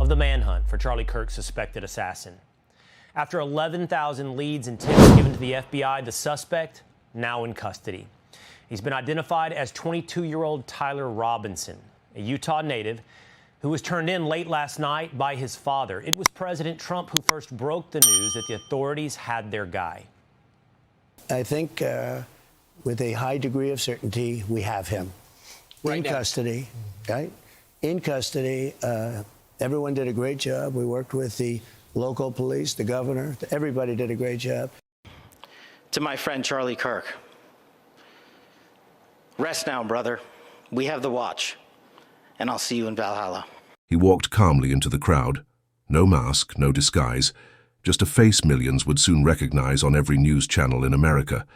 of the manhunt for Charlie Kirk's suspected assassin. After 11,000 leads and tips given to the FBI, the suspect now in custody. He's been identified as 22-year-old Tyler Robinson, a Utah native who was turned in late last night by his father. It was President Trump who first broke the news that the authorities had their guy. I think with a high degree of certainty, we have him in custody, right? In custody. Everyone did a great job. We worked with the local police, the governor. Everybody did a great job. To my friend Charlie Kirk, rest now, brother. We have the watch, and I'll see you in Valhalla. He walked calmly into the crowd. No mask, no disguise, just a face millions would soon recognize on every news channel in America.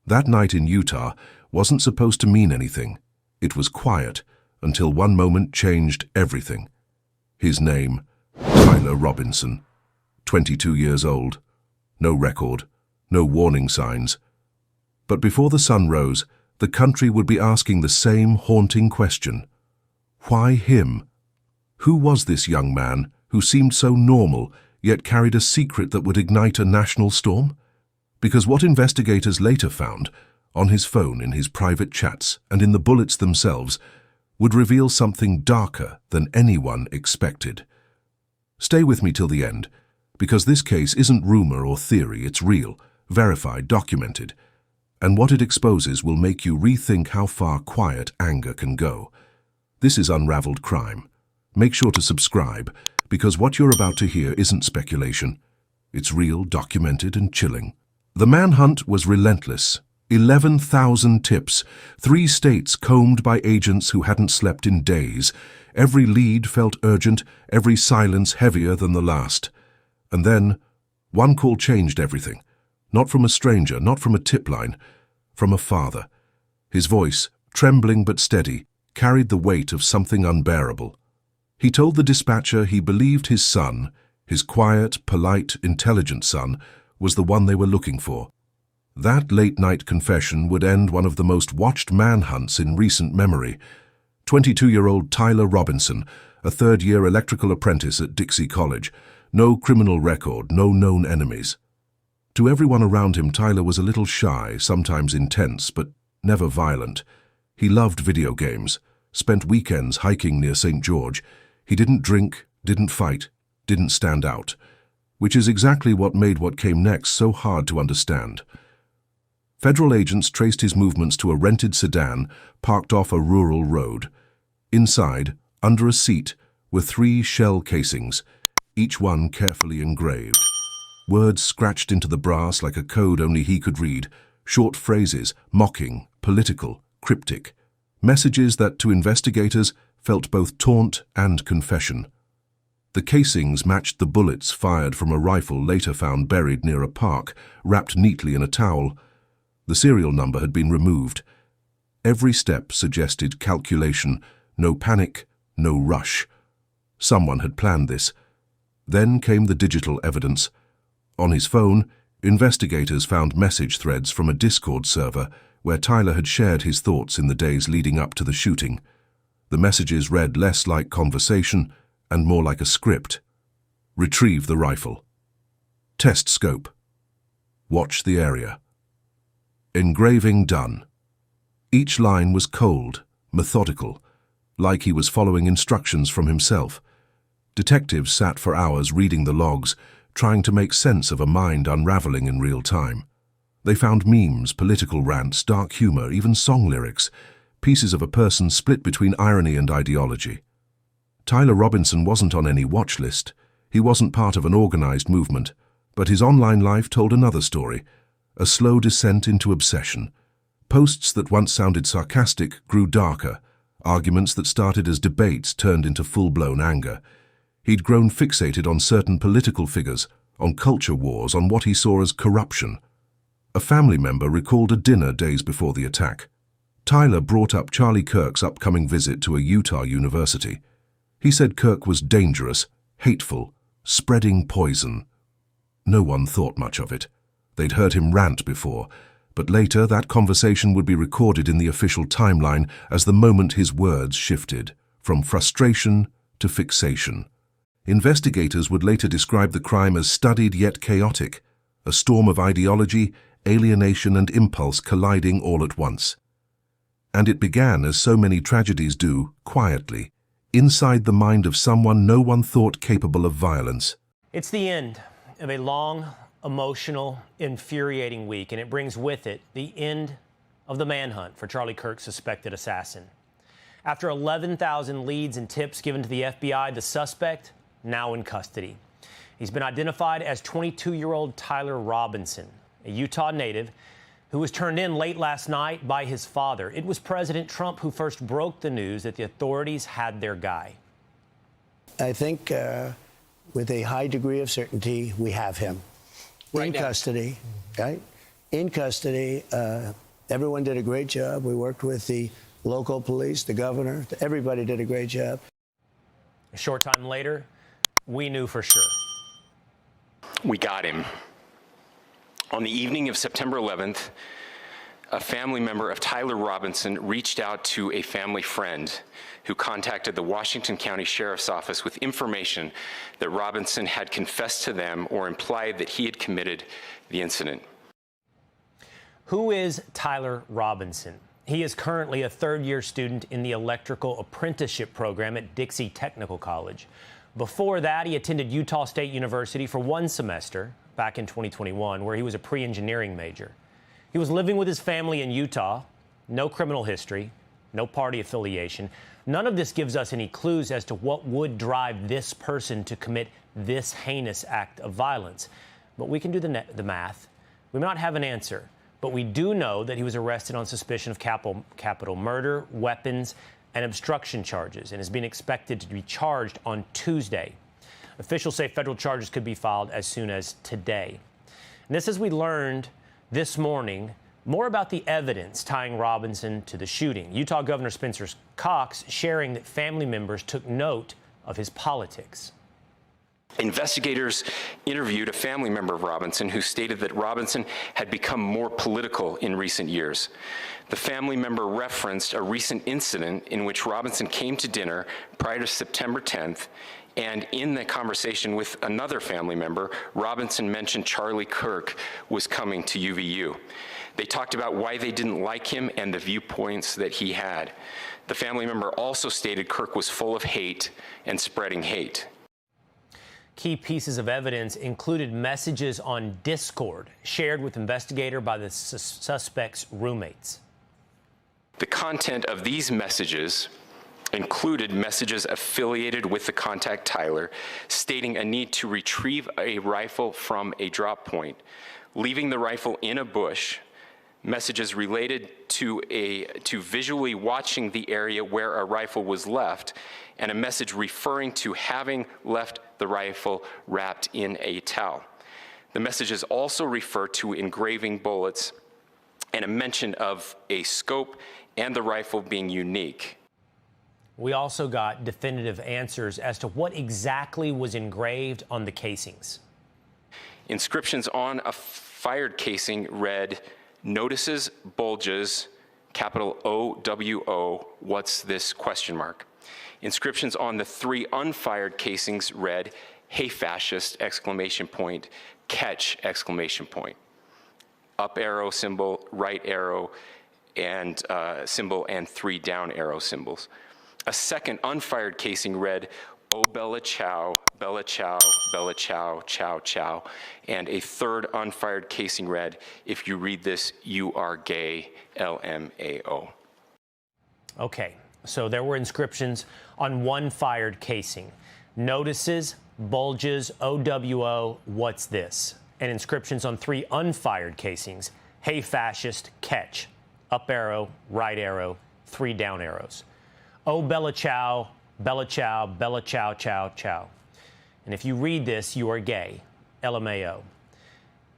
That night in Utah wasn't supposed to mean anything. It was quiet until one moment changed everything. His name, Tyler Robinson, 22 years old. No record, no warning signs. But before the sun rose, the country would be asking the same haunting question. Why him? Who was this young man who seemed so normal, yet carried a secret that would ignite a national storm? Because what investigators later found, on his phone, in his private chats, and in the bullets themselves, would reveal something darker than anyone expected. Stay with me till the end, because this case isn't rumor or theory, it's real, verified, documented. And what it exposes will make you rethink how far quiet anger can go. This is Unraveled Crime. Make sure to subscribe, because what you're about to hear isn't speculation. It's real, documented, and chilling. The manhunt was relentless. 11,000 tips, 3 states combed by agents who hadn't slept in days. Every lead felt urgent, every silence heavier than the last. And then, one call changed everything. Not from a stranger, not from a tip line, from a father. His voice, trembling but steady, carried the weight of something unbearable. He told the dispatcher he believed his son, his quiet, polite, intelligent son, was the one they were looking for. That late-night confession would end one of the most watched manhunts in recent memory. 22-year-old Tyler Robinson, a third-year electrical apprentice at Dixie College. No criminal record, no known enemies. To everyone around him, Tyler was a little shy, sometimes intense, but never violent. He loved video games, spent weekends hiking near St. George. He didn't drink, didn't fight, didn't stand out, which is exactly what made what came next so hard to understand. Federal agents traced his movements to a rented sedan parked off a rural road. Inside, under a seat, were 3 shell casings, each one carefully engraved. Words scratched into the brass like a code only he could read, short phrases, mocking, political, cryptic. Messages that, to investigators, felt both taunt and confession. The casings matched the bullets fired from a rifle later found buried near a park, wrapped neatly in a towel. The serial number had been removed. Every step suggested calculation, no panic, no rush. Someone had planned this. Then came the digital evidence. On his phone, investigators found message threads from a Discord server where Tyler had shared his thoughts in the days leading up to the shooting. The messages read less like conversation and more like a script. Retrieve the rifle. Test scope. Watch the area. Engraving done. Each line was cold, methodical, like he was following instructions from himself. Detectives sat for hours reading the logs, trying to make sense of a mind unraveling in real time. They found memes, political rants, dark humor, even song lyrics, pieces of a person split between irony and ideology. Tyler Robinson wasn't on any watch list. He wasn't part of an organized movement, but his online life told another story. A slow descent into obsession. Posts that once sounded sarcastic grew darker. Arguments that started as debates turned into full-blown anger. He'd grown fixated on certain political figures, on culture wars, on what he saw as corruption. A family member recalled a dinner days before the attack. Tyler brought up Charlie Kirk's upcoming visit to a Utah university. He said Kirk was dangerous, hateful, spreading poison. No one thought much of it. They'd heard him rant before, but later that conversation would be recorded in the official timeline as the moment his words shifted, from frustration to fixation. Investigators would later describe the crime as studied yet chaotic, a storm of ideology, alienation and impulse colliding all at once. And it began, as so many tragedies do, quietly, inside the mind of someone no one thought capable of violence. It's the end of a long, emotional, infuriating week, and it brings with it the end of the manhunt for Charlie Kirk's suspected assassin. After 11,000 leads and tips given to the FBI, the suspect now in custody. He's been identified as 22-year-old Tyler Robinson, a Utah native who was turned in late last night by his father. It was President Trump who first broke the news that the authorities had their guy. I think with a high degree of certainty, we have him in custody, right? In custody. Everyone did a great job. We worked with the local police, the governor. Everybody did a great job. A short time later, we knew for sure. We got him. On the evening of September 11th, a family member of Tyler Robinson reached out to a family friend who contacted the Washington County Sheriff's Office with information that Robinson had confessed to them or implied that he had committed the incident. Who is Tyler Robinson? He is currently a third-year student in the electrical apprenticeship program at Dixie Technical College. Before that, he attended Utah State University for one semester back in 2021, where he was a pre-engineering major. He was living with his family in Utah, no criminal history, no party affiliation. None of this gives us any clues as to what would drive this person to commit this heinous act of violence. But we can do the math. We may not have an answer, but we do know that he was arrested on suspicion of capital murder, weapons, and obstruction charges, and is being expected to be charged on Tuesday. Officials say federal charges could be filed as soon as today. And this, as we learned this morning, more about the evidence tying Robinson to the shooting. Utah Governor Spencer Cox sharing that family members took note of his politics. Investigators interviewed a family member of Robinson who stated that Robinson had become more political in recent years. The family member referenced a recent incident in which Robinson came to dinner prior to September 10th, and in the conversation with another family member, Robinson mentioned Charlie Kirk was coming to UVU. They talked about why they didn't like him and the viewpoints that he had. The family member also stated Kirk was full of hate and spreading hate. Key pieces of evidence included messages on Discord shared with investigator by the suspect's roommates. The content of these messages included messages affiliated with the contact Tyler, stating a need to retrieve a rifle from a drop point, leaving the rifle in a bush, messages related to visually watching the area where a rifle was left, and a message referring to having left the rifle wrapped in a towel. The messages also refer to engraving bullets and a mention of a scope and the rifle being unique. We also got definitive answers as to what exactly was engraved on the casings. Inscriptions on a fired casing read, "Notices, bulges, capital OWO, what's this, question mark." Inscriptions on the 3 unfired casings read, "Hey fascist, exclamation point, catch, exclamation point." Up arrow symbol, right arrow, and symbol, and 3 down arrow symbols. A second unfired casing read, "Oh Bella Chow, Bella Chow, Bella Chow, Chow Chow." And a third unfired casing read, "If you read this, you are gay, LMAO." Okay, so there were inscriptions on one fired casing. Notices, bulges, OWO, what's this? And inscriptions on 3 unfired casings. Hey fascist, catch. Up arrow, right arrow, 3 down arrows. Oh Bella Chow, Bella Chow, Bella Chow, Chow, Chow. And if you read this, you are gay, LMAO.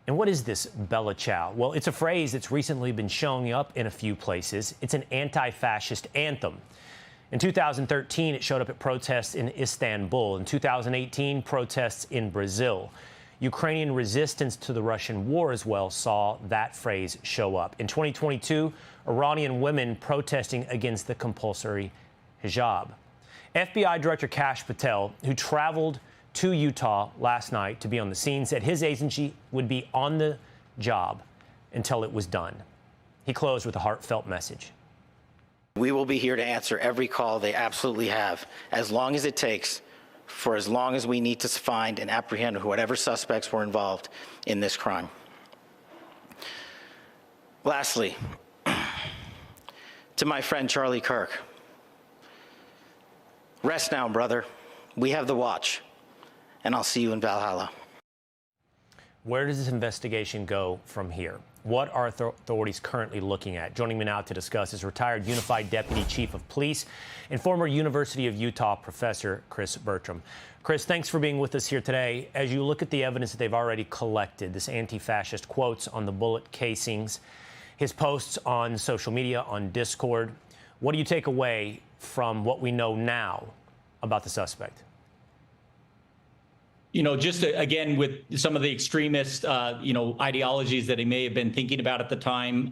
And what is this Bella Chow? Well, it's a phrase that's recently been showing up in a few places. It's an anti-fascist anthem. In 2013, it showed up at protests in Istanbul. In 2018, protests in Brazil. Ukrainian resistance to the Russian war as well saw that phrase show up. In 2022, Iranian women protesting against the compulsory hijab. FBI Director Kash Patel, who traveled to Utah last night to be on the scene, said his agency would be on the job until it was done. He closed with a heartfelt message. We will be here to answer every call they absolutely have, as long as it takes, for as long as we need to find and apprehend whatever suspects were involved in this crime. Lastly, to my friend Charlie Kirk, rest now, brother. We have the watch, and I'll see you in Valhalla. Where does this investigation go from here? What are authorities currently looking at? Joining me now to discuss is retired Unified Deputy Chief of Police and former University of Utah professor Chris Bertram. Chris, thanks for being with us here today. As you look at the evidence that they've already collected, this anti-fascist quotes on the bullet casings, his posts on social media, on Discord, what do you take away from what we know now about the suspect? You know, just again, with some of the extremist, ideologies that he may have been thinking about at the time,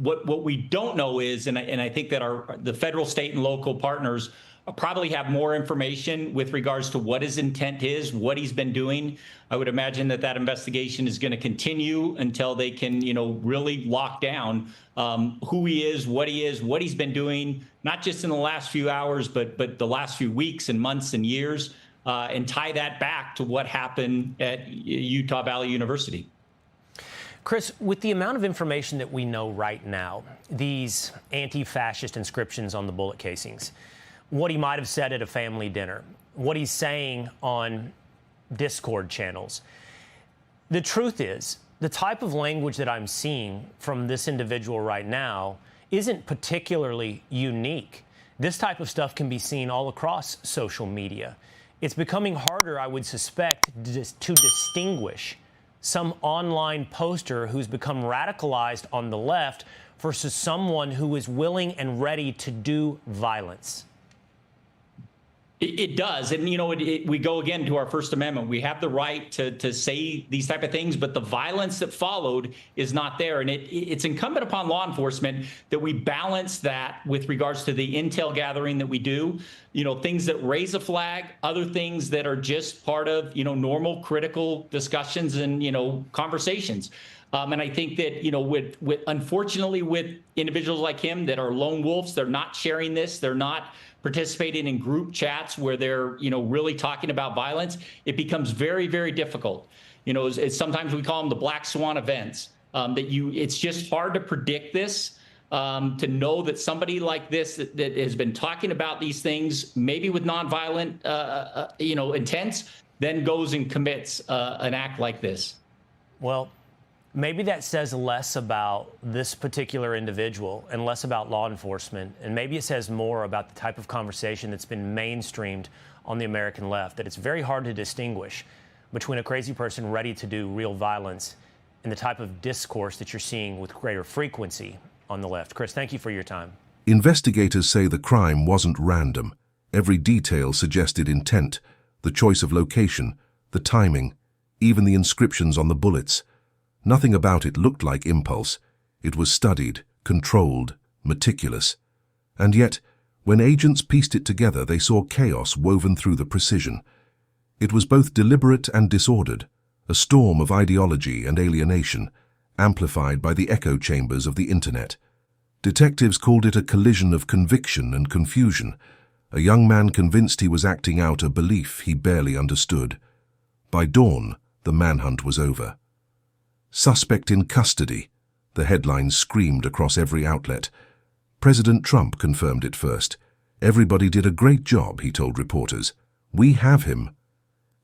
what we don't know is, and I think that the federal, state, and local partners probably have more information with regards to what his intent is, what he's been doing. I would imagine that investigation is going to continue until they can, really lock down who he is, what he's been doing, not just in the last few hours, but the last few weeks and months and years. And tie that back to what happened at Utah Valley University. Chris, with the amount of information that we know right now, these anti-fascist inscriptions on the bullet casings, what he might have said at a family dinner, what he's saying on Discord channels, the truth is, the type of language that I'm seeing from this individual right now isn't particularly unique. This type of stuff can be seen all across social media. It's becoming harder, I would suspect, to distinguish some online poster who's become radicalized on the left versus someone who is willing and ready to do violence. It does. And, we go again to our First Amendment. We have the right to say these type of things, but the violence that followed is not there. And it's incumbent upon law enforcement that we balance that with regards to the intel gathering that we do, things that raise a flag, other things that are just part of, normal critical discussions and, conversations. And I think that, with unfortunately, with individuals like him that are lone wolves, they're not sharing this, they're not participating in group chats where they're, really talking about violence, it becomes very, very difficult. It's sometimes we call them the black swan events, it's just hard to predict this, to know that somebody like this that has been talking about these things, maybe with nonviolent, intents, then goes and commits an act like this. Well, maybe that says less about this particular individual and less about law enforcement, and maybe it says more about the type of conversation that's been mainstreamed on the American left, that it's very hard to distinguish between a crazy person ready to do real violence and the type of discourse that you're seeing with greater frequency on the left. Chris, thank you for your time. Investigators say the crime wasn't random. Every detail suggested intent, the choice of location, the timing, even the inscriptions on the bullets. Nothing about it looked like impulse. It was studied, controlled, meticulous. And yet, when agents pieced it together, they saw chaos woven through the precision. It was both deliberate and disordered, a storm of ideology and alienation, amplified by the echo chambers of the internet. Detectives called it a collision of conviction and confusion, a young man convinced he was acting out a belief he barely understood. By dawn, the manhunt was over. Suspect in custody, the headlines screamed across every outlet. President Trump confirmed it first. Everybody did a great job, he told reporters. We have him.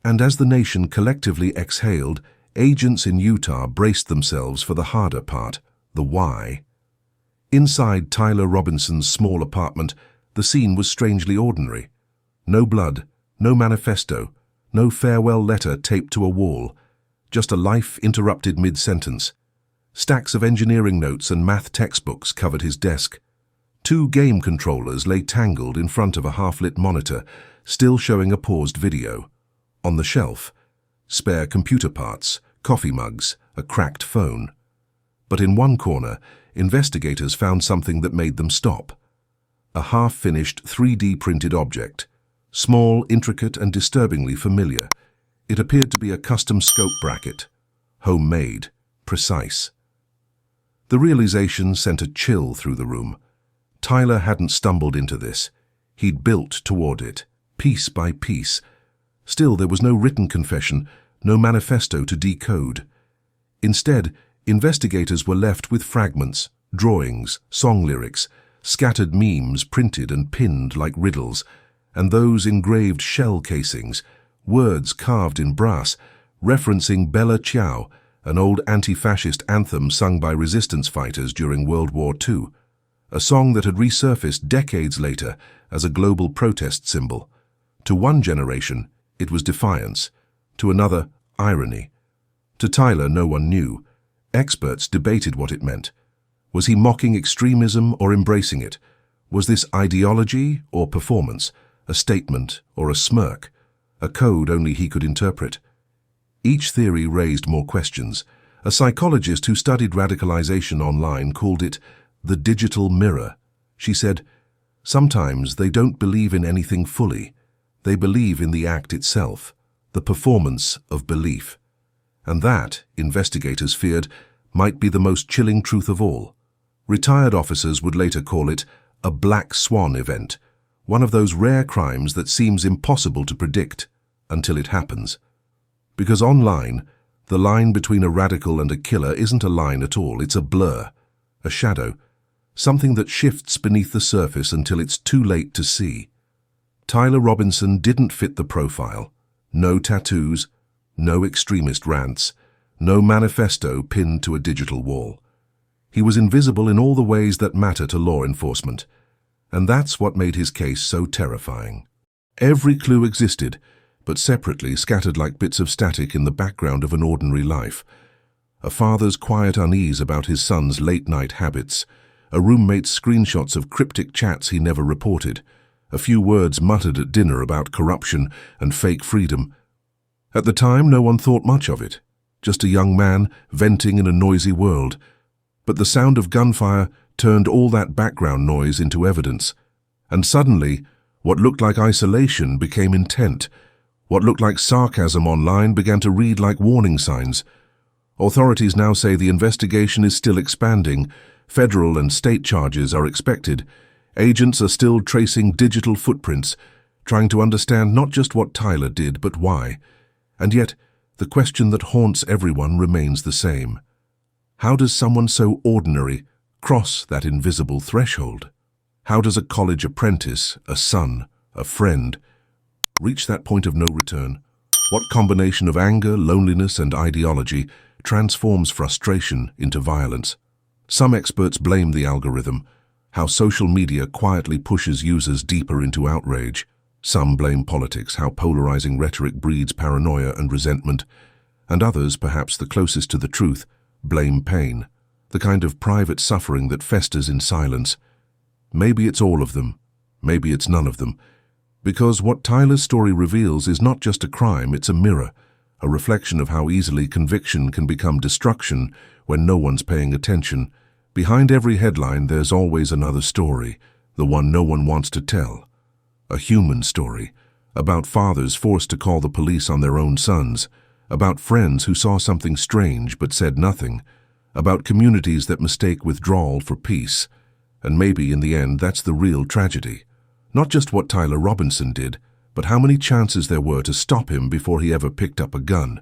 And as the nation collectively exhaled, agents in Utah braced themselves for the harder part, the why. Inside Tyler Robinson's small apartment, the scene was strangely ordinary. No blood, no manifesto, no farewell letter taped to a wall. Just a life interrupted mid-sentence. Stacks of engineering notes and math textbooks covered his desk. 2 game controllers lay tangled in front of a half-lit monitor, still showing a paused video. On the shelf, spare computer parts, coffee mugs, a cracked phone. But in one corner, investigators found something that made them stop. A half-finished 3D printed object, small, intricate, and disturbingly familiar. It appeared to be a custom scope bracket, homemade, precise. The realization sent a chill through the room. Tyler hadn't stumbled into this. He'd built toward it, piece by piece. Still, there was no written confession, no manifesto to decode. Instead, investigators were left with fragments, drawings, song lyrics, scattered memes printed and pinned like riddles, and those engraved shell casings, words carved in brass, referencing Bella Ciao, an old anti-fascist anthem sung by resistance fighters during World War II, a song that had resurfaced decades later as a global protest symbol. To one generation, it was defiance. To another, irony. To Tyler, no one knew. Experts debated what it meant. Was he mocking extremism or embracing it? Was this ideology or performance, a statement or a smirk, a code only he could interpret? Each theory raised more questions. A psychologist who studied radicalization online called it the digital mirror. She said, "Sometimes they don't believe in anything fully. They believe in the act itself, the performance of belief." And that, investigators feared, might be the most chilling truth of all. Retired officers would later call it a black swan event, one of those rare crimes that seems impossible to predict until it happens. Because online, the line between a radical and a killer isn't a line at all, it's a blur, a shadow, something that shifts beneath the surface until it's too late to see. Tyler Robinson didn't fit the profile. No tattoos, no extremist rants, no manifesto pinned to a digital wall. He was invisible in all the ways that matter to law enforcement, and that's what made his case so terrifying. Every clue existed, but separately scattered like bits of static in the background of an ordinary life. A father's quiet unease about his son's late-night habits, a roommate's screenshots of cryptic chats he never reported, a few words muttered at dinner about corruption and fake freedom. At the time, no one thought much of it, just a young man venting in a noisy world. But the sound of gunfire turned all that background noise into evidence. And suddenly, what looked like isolation became intent. What looked like sarcasm online began to read like warning signs. Authorities now say the investigation is still expanding. Federal and state charges are expected. Agents are still tracing digital footprints, trying to understand not just what Tyler did, but why. And yet, the question that haunts everyone remains the same. How does someone so ordinary cross that invisible threshold? How does a college apprentice, a son, a friend, reach that point of no return? What combination of anger, loneliness, and ideology transforms frustration into violence? Some experts blame the algorithm, how social media quietly pushes users deeper into outrage. Some blame politics, how polarizing rhetoric breeds paranoia and resentment. And others, perhaps the closest to the truth, blame pain, the kind of private suffering that festers in silence. Maybe it's all of them, maybe it's none of them. Because what Tyler's story reveals is not just a crime, it's a mirror, a reflection of how easily conviction can become destruction when no one's paying attention. Behind every headline, there's always another story, the one no one wants to tell. A human story, about fathers forced to call the police on their own sons, about friends who saw something strange but said nothing, about communities that mistake withdrawal for peace. And maybe in the end, that's the real tragedy. Not just what Tyler Robinson did, but how many chances there were to stop him before he ever picked up a gun.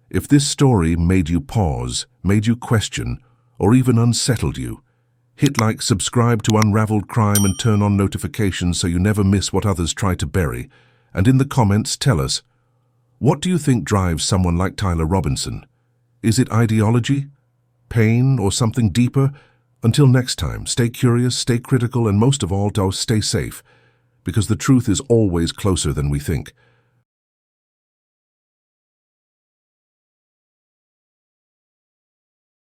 If this story made you pause, made you question, or even unsettled you, hit like, subscribe to Unraveled Crime and turn on notifications so you never miss what others try to bury. And in the comments, tell us, what do you think drives someone like Tyler Robinson? Is it ideology, pain, or something deeper? Until next time, stay curious, stay critical, and most of all, stay safe, because the truth is always closer than we think.